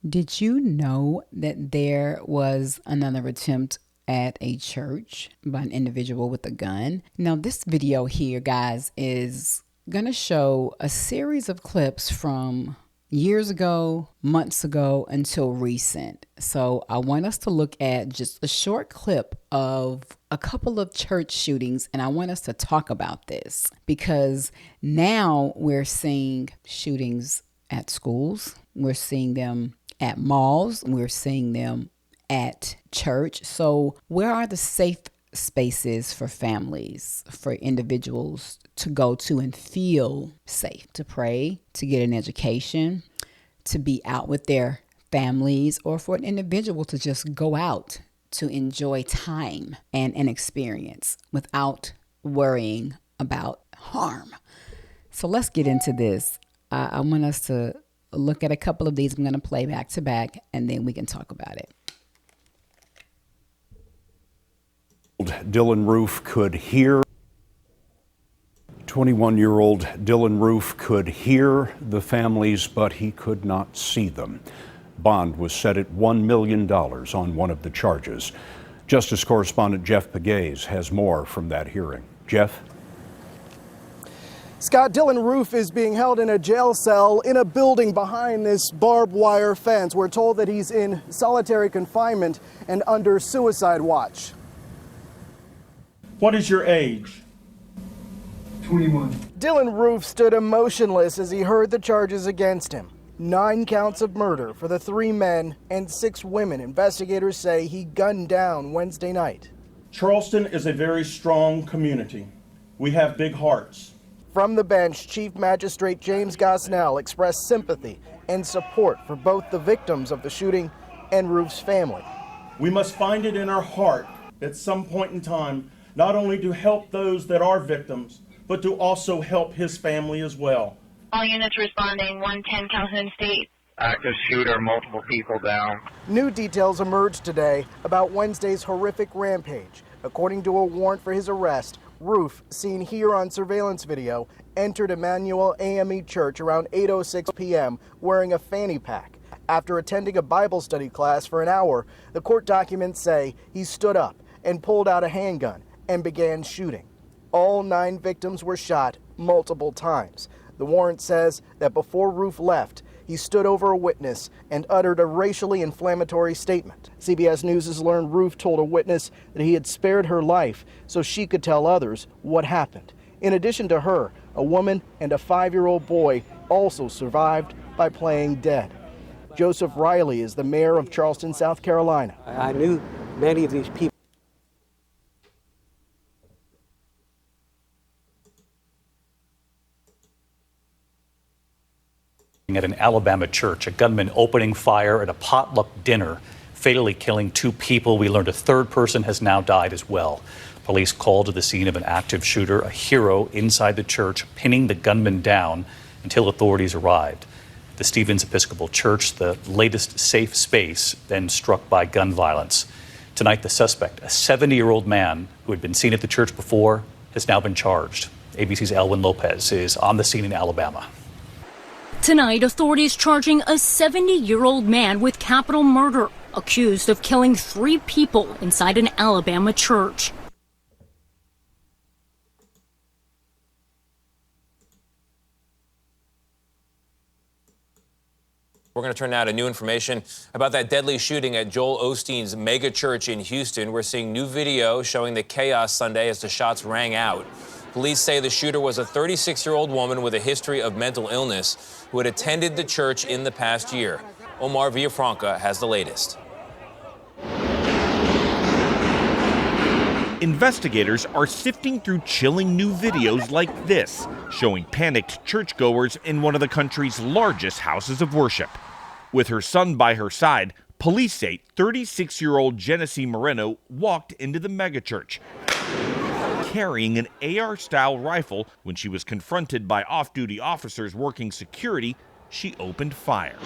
Did you know that there was another attempt at a church by an individual with a gun? Now, this video here, guys, is going to show a series of clips from years ago, months ago, until recent. So I want us to look at just a short clip of a couple of church shootings, and I want us to talk about this because now we're seeing shootings at schools. We're seeing them at malls. We're seeing them at church. So where are the safe spaces for families, for individuals to go to and feel safe, to pray, to get an education, to be out with their families, or for an individual to just go out to enjoy time and an experience without worrying about harm? So let's get into this. I want us to look at a couple of these. I'm going to play back to back, and then we can talk about it. Dylan Roof could hear. 21-year-old Dylan Roof could hear the families, but he could not see them. Bond was set at $1 million on one of the charges. Justice correspondent Jeff Pegues has more from that hearing. Jeff? Scott, Dylan Roof is being held in a jail cell in a building behind this barbed wire fence. We're told that he's in solitary confinement and under suicide watch. What is your age? 21. Dylan Roof stood emotionless as he heard the charges against him. 9 counts of murder for the 3 men and 6 women investigators say he gunned down Wednesday night. Charleston is a very strong community. We have big hearts. From the bench, Chief Magistrate James Gosnell expressed sympathy and support for both the victims of the shooting and Roof's family. We must find it in our heart at some point in time not only to help those that are victims, but to also help his family as well. All units responding, 110 Calhoun State. Active shooter, multiple people down. New details emerged today about Wednesday's horrific rampage. According to a warrant for his arrest, Roof, seen here on surveillance video, entered Emmanuel AME Church around 8:06 p.m. wearing a fanny pack. After attending a Bible study class for an hour, the court documents say he stood up and pulled out a handgun and began shooting. All 9 victims were shot multiple times. The warrant says that before Roof left, he stood over a witness and uttered a racially inflammatory statement. CBS News has learned Roof told a witness that he had spared her life so she could tell others what happened. In addition to her, a woman and a 5-year-old boy also survived by playing dead. Joseph Riley is the mayor of Charleston, South Carolina. I knew many of these people. At an Alabama church, a gunman opening fire at a potluck dinner, fatally killing 2 people. We learned a 3rd person has now died as well. Police called to the scene of an active shooter, a hero inside the church, pinning the gunman down until authorities arrived. The Stevens Episcopal Church, the latest safe space, then struck by gun violence. Tonight, the suspect, a 70-year-old man who had been seen at the church before, has now been charged. ABC's Elwin Lopez is on the scene in Alabama. Tonight, authorities charging a 70-year-old man with capital murder, accused of killing 3 people inside an Alabama church. We're going to turn now to new information about that deadly shooting at Joel Osteen's mega church in Houston. We're seeing new video showing the chaos Sunday as the shots rang out. Police say the shooter was a 36-year-old woman with a history of mental illness who had attended the church in the past year. Omar Villafranca has the latest. Investigators are sifting through chilling new videos like this, showing panicked churchgoers in one of the country's largest houses of worship. With her son by her side, police say 36-year-old Genesee Moreno walked into the megachurch carrying an AR-style rifle. When she was confronted by off-duty officers working security, she opened fire.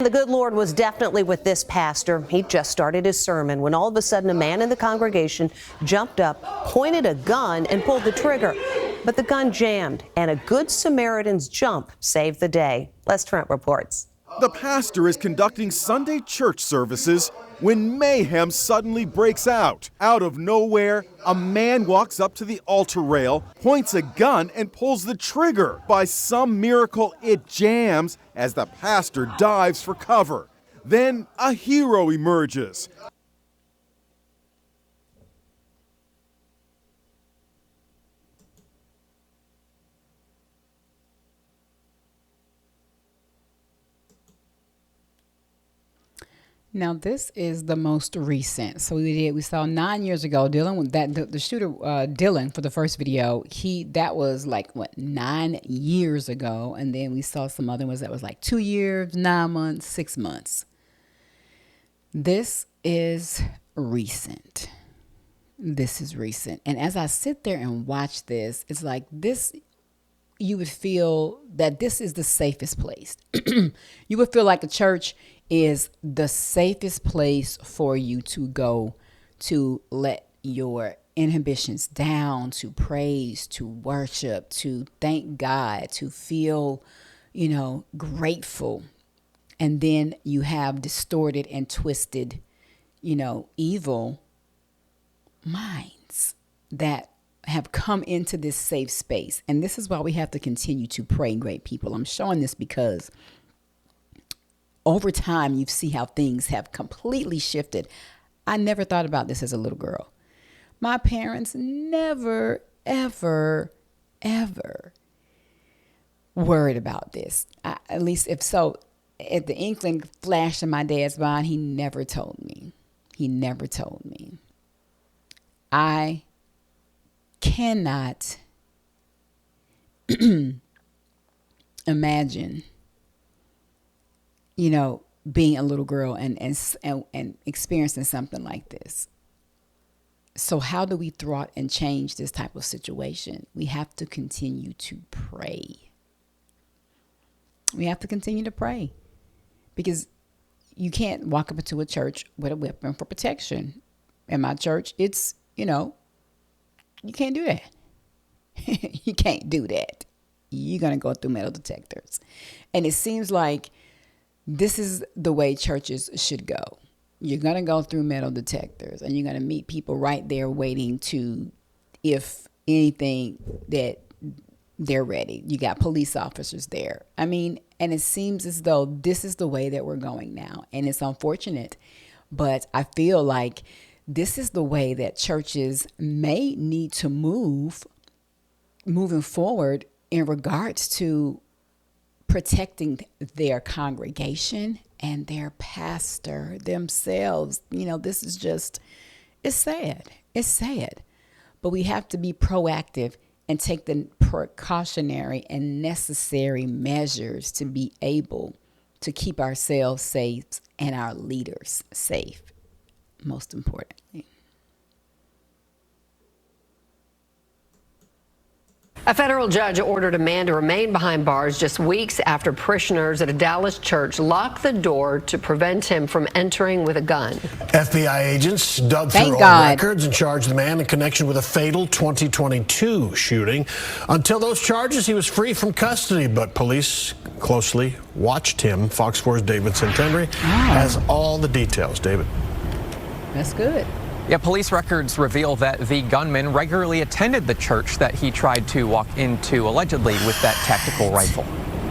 The good Lord was definitely with this pastor. He just started his sermon when all of a sudden a man in the congregation jumped up, pointed a gun, and pulled the trigger. But the gun jammed, and a Good Samaritan's jump saved the day. Les Trent reports. The pastor is conducting Sunday church services when mayhem suddenly breaks out. Out of nowhere, a man walks up to the altar rail, points a gun, and pulls the trigger. By some miracle, it jams as the pastor dives for cover. Then a hero emerges. Now this is the most recent. So we saw 9 years ago Dylan with that the shooter Dylan for the first video. That was like what 9 years ago, and then we saw some other ones that was like 2 years, 9 months, 6 months. This is recent. This is recent, and as I sit there and watch this, it's like this. You would feel that this is the safest place. You would feel like a church is the safest place for you to go to let your inhibitions down, to praise, to worship, to thank God, to feel, grateful. And then you have distorted and twisted, evil minds that have come into this safe space. And this is why we have to continue to pray, great people. I'm showing this because over time, you see how things have completely shifted. I never thought about this as a little girl. My parents never, ever, ever worried about this. At least if so, if the inkling flashed in my dad's mind, he never told me. He never told me. I cannot imagine, being a little girl and experiencing something like this. So how do we thwart and change this type of situation? We have to continue to pray. We have to continue to pray, because you can't walk up into a church with a weapon for protection. In my church, it's, you can't do that. You can't do that. You're going to go through metal detectors. And it seems like this is the way churches should go. You're going to go through metal detectors, and you're going to meet people right there waiting to, if anything, that they're ready. You got police officers there. And it seems as though this is the way that we're going now. And it's unfortunate, but I feel like this is the way that churches may need to moving forward in regards to protecting their congregation and their pastor themselves. This is just, it's sad. It's sad. But we have to be proactive and take the precautionary and necessary measures to be able to keep ourselves safe and our leaders safe, most importantly. A federal judge ordered a man to remain behind bars just weeks after parishioners at a Dallas church locked the door to prevent him from entering with a gun. FBI agents dug through all records and charged the man in connection with a fatal 2022 shooting. Until those charges, he was free from custody, but police closely watched him. Fox 4's David Santendry has all the details. David. That's good. Yeah, police records reveal that the gunman regularly attended the church that he tried to walk into, allegedly with that tactical rifle.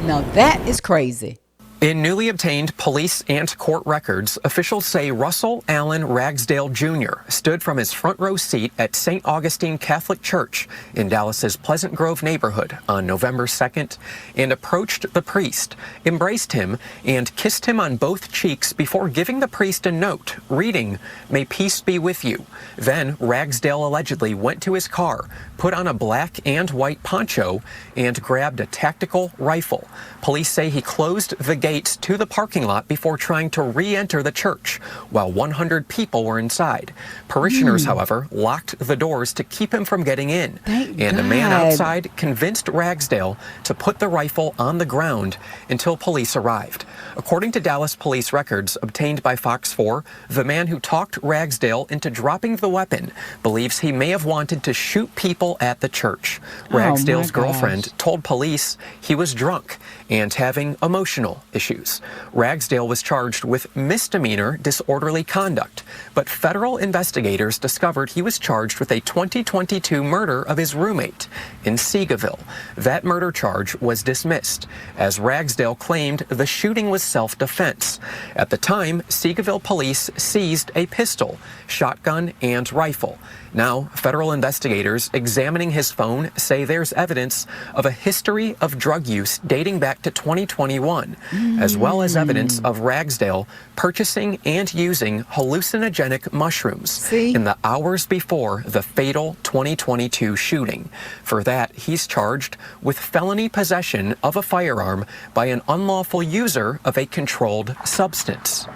Now that is crazy. In newly obtained police and court records, officials say Russell Allen Ragsdale Jr. stood from his front row seat at St. Augustine Catholic Church in Dallas's Pleasant Grove neighborhood on November 2nd and approached the priest, embraced him, and kissed him on both cheeks before giving the priest a note reading, "May peace be with you." Then Ragsdale allegedly went to his car, put on a black and white poncho, and grabbed a tactical rifle. Police say he closed the gate gates to the parking lot before trying to re-enter the church, while 100 people were inside. Parishioners, however, locked the doors to keep him from getting in. And a man outside convinced Ragsdale to put the rifle on the ground until police arrived. According to Dallas police records obtained by Fox 4, the man who talked Ragsdale into dropping the weapon believes he may have wanted to shoot people at the church. Ragsdale's girlfriend told police he was drunk and having emotional issues. Ragsdale was charged with misdemeanor disorderly conduct, but federal investigators discovered he was charged with a 2022 murder of his roommate in Seagoville. That murder charge was dismissed, as Ragsdale claimed the shooting was self-defense. At the time, Seagoville police seized a pistol, shotgun, and rifle. Now, federal investigators examining his phone say there's evidence of a history of drug use dating back to 2021, as well as evidence of Ragsdale purchasing and using hallucinogenic mushrooms in the hours before the fatal 2022 shooting. For that, he's charged with felony possession of a firearm by an unlawful user of a controlled substance.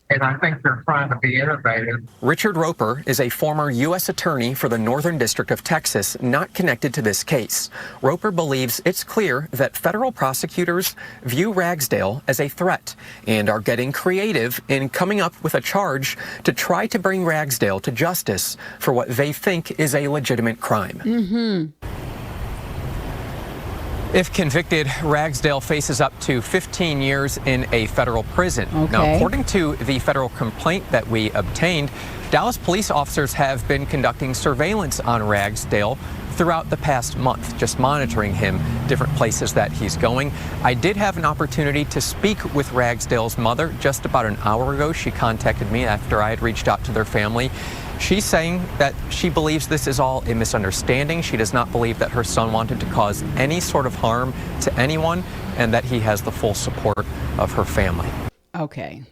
And I think they're trying to be innovative. Richard Roper is a former U.S. attorney for the Northern District of Texas, not connected to this case. Roper believes it's clear that federal prosecutors view Ragsdale as a threat and are getting creative in coming up with a charge to try to bring Ragsdale to justice for what they think is a legitimate crime. If convicted, Ragsdale faces up to 15 years in a federal prison. Now, according to the federal complaint that we obtained, Dallas police officers have been conducting surveillance on Ragsdale throughout the past month, just monitoring him, different places that he's going. I did have an opportunity to speak with Ragsdale's mother just about an hour ago. She contacted me after I had reached out to their family. She's saying that she believes this is all a misunderstanding. She does not believe that her son wanted to cause any sort of harm to anyone, and that he has the full support of her family. Okay.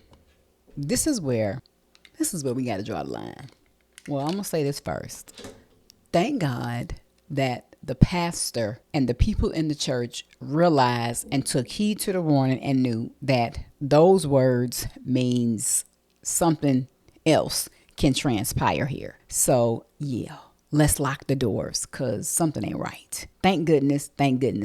This is where we got to draw the line. Well, I'm going to say this first. Thank God that the pastor and the people in the church realized and took heed to the warning and knew that those words means something else can transpire here. So yeah, let's lock the doors because something ain't right. Thank goodness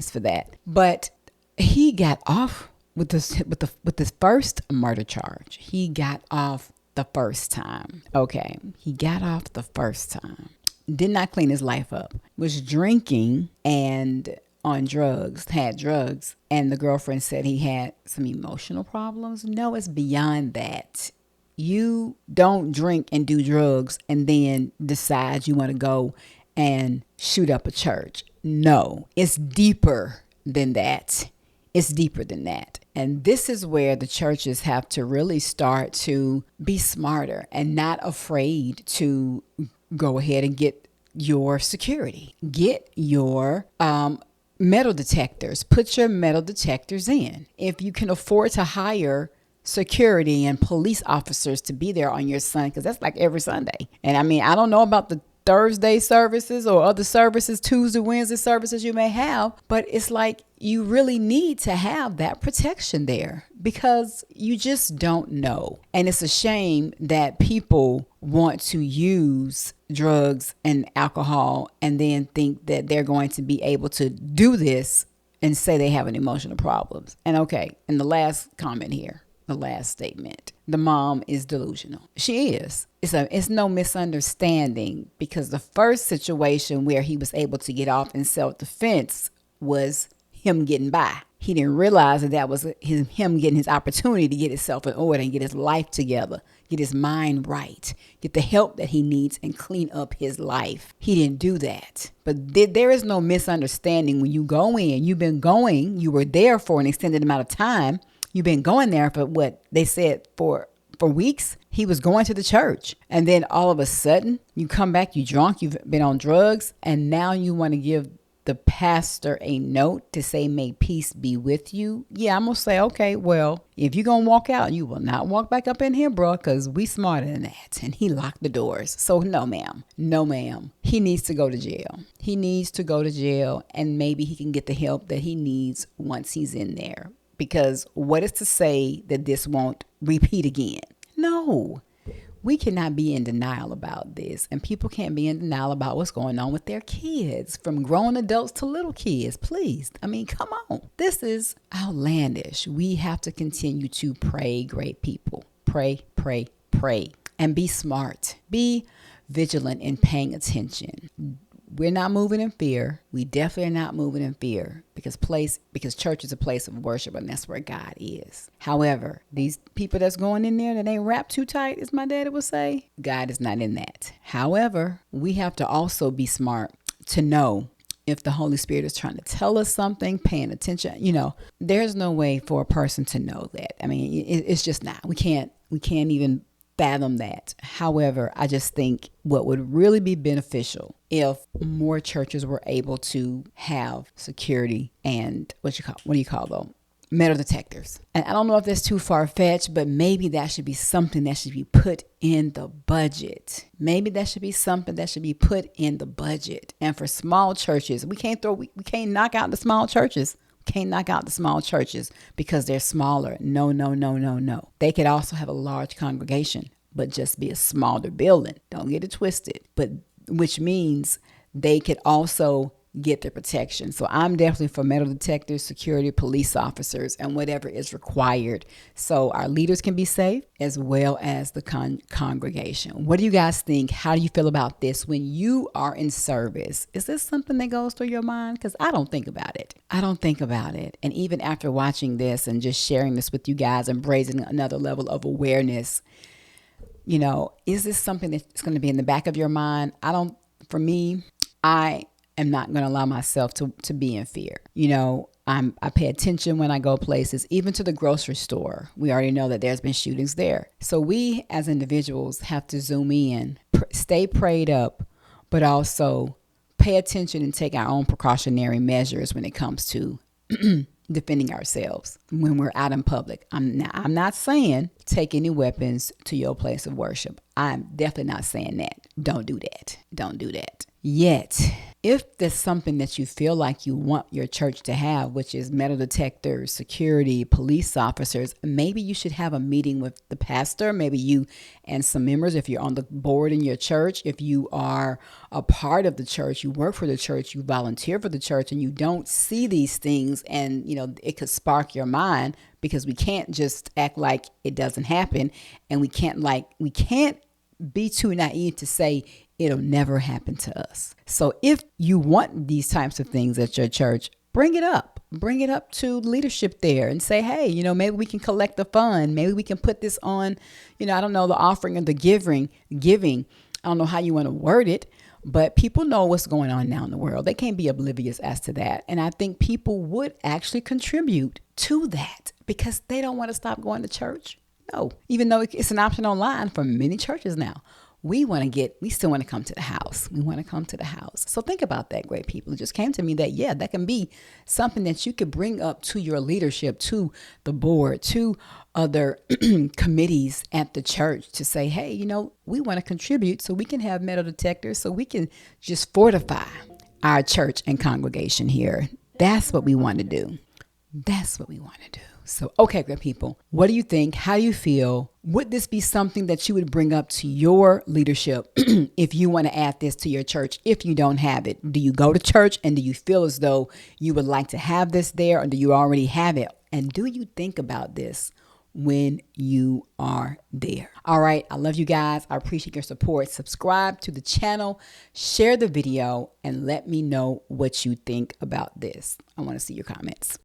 for that. But he got off with this first murder charge. He got off the first time. Okay, he got off the first time. Did not clean his life up. Was drinking and on drugs, had drugs, and the girlfriend said he had some emotional problems. No, it's beyond that. You don't drink and do drugs and then decide you want to go and shoot up a church. No, it's deeper than that. It's deeper than that. And this is where the churches have to really start to be smarter and not afraid to go ahead and get your security. Get your metal detectors. Put your metal detectors in. If you can afford to hire security and police officers to be there on your Sunday, because that's like every Sunday. And I mean, I don't know about the Thursday services or other services, Tuesday, Wednesday services you may have, but it's like you really need to have that protection there because you just don't know. And it's a shame that people want to use drugs and alcohol and then think that they're going to be able to do this and say they have an emotional problems. And okay, and the last comment here. The last statement. The mom is delusional. She is. It's no misunderstanding because the first situation where he was able to get off in self-defense was him getting by. He didn't realize that was him getting his opportunity to get himself in order and get his life together, get his mind right, get the help that he needs and clean up his life. He didn't do that. But there is no misunderstanding when you go in. You've been going. You were there for an extended amount of time. You've been going there for what they said for weeks. He was going to the church. And then all of a sudden you come back, you drunk, you've been on drugs. And now you want to give the pastor a note to say, may peace be with you. Yeah, I'm going to say, okay, well, if you're going to walk out, you will not walk back up in here, bro, because we smarter than that. And he locked the doors. So no, ma'am. No, ma'am. He needs to go to jail. He needs to go to jail and maybe he can get the help that he needs once he's in there. Because what is to say that this won't repeat again? No. We cannot be in denial about this, and people can't be in denial about what's going on with their kids, from grown adults to little kids. Please. I mean, come on. This is outlandish. We have to continue to pray, great people. Pray, pray, pray. And be smart. Be vigilant in paying attention. We're not moving in fear. We definitely are not moving in fear because church is a place of worship, and that's where God is. However, these people that's going in there that ain't wrapped too tight, as my daddy would say, God is not in that. However, we have to also be smart to know if the Holy Spirit is trying to tell us something, paying attention. There's no way for a person to know that. I mean, it's just not. We can't even fathom that. However, I just think what would really be beneficial if more churches were able to have security and what do you call them? Metal detectors. And I don't know if that's too far-fetched, but maybe that should be something that should be put in the budget. Maybe that should be something that should be put in the budget. And for small churches, we can't knock out the small churches. Can't knock out the small churches because they're smaller. No. They could also have a large congregation, but just be a smaller building. Don't get it twisted. But which means they could also get their protection. So I'm definitely for metal detectors, security, police officers, and whatever is required so our leaders can be safe as well as the congregation. What do you guys think? How do you feel about this when you are in service? Is this something that goes through your mind? Because I don't think about it. And even after watching this and just sharing this with you guys and raising another level of awareness, is this something that's going to be in the back of your mind? I am not going to allow myself to be in fear. I pay attention when I go places, even to the grocery store. We already know that there's been shootings there. So we as individuals have to zoom in, stay prayed up, but also pay attention and take our own precautionary measures when it comes to defending ourselves when we're out in public. I'm not saying take any weapons to your place of worship. I'm definitely not saying that. Don't do that. Yet, if there's something that you feel like you want your church to have, which is metal detectors, security, police officers, maybe you should have a meeting with the pastor, maybe you and some members, if you're on the board in your church, if you are a part of the church, you work for the church, you volunteer for the church, and you don't see these things, and it could spark your mind, because we can't just act like it doesn't happen, and we can't be too naive to say it'll never happen to us. So if you want these types of things at your church, bring it up to leadership there and say, hey, maybe we can collect the fund. Maybe we can put this on, I don't know, the offering and the giving. I don't know how you want to word it, but people know what's going on now in the world. They can't be oblivious as to that. And I think people would actually contribute to that because they don't want to stop going to church. No, even though it's an option online for many churches now. We still want to come to the house. So think about that, great people. It just came to me that, that can be something that you could bring up to your leadership, to the board, to other committees at the church to say, hey, we want to contribute so we can have metal detectors, so we can just fortify our church and congregation here. That's what we want to do. So, okay, good people, what do you think? How do you feel? Would this be something that you would bring up to your leadership if you want to add this to your church? If you don't have it, do you go to church and do you feel as though you would like to have this there, or do you already have it? And do you think about this when you are there? All right. I love you guys. I appreciate your support. Subscribe to the channel, share the video, and let me know what you think about this. I want to see your comments.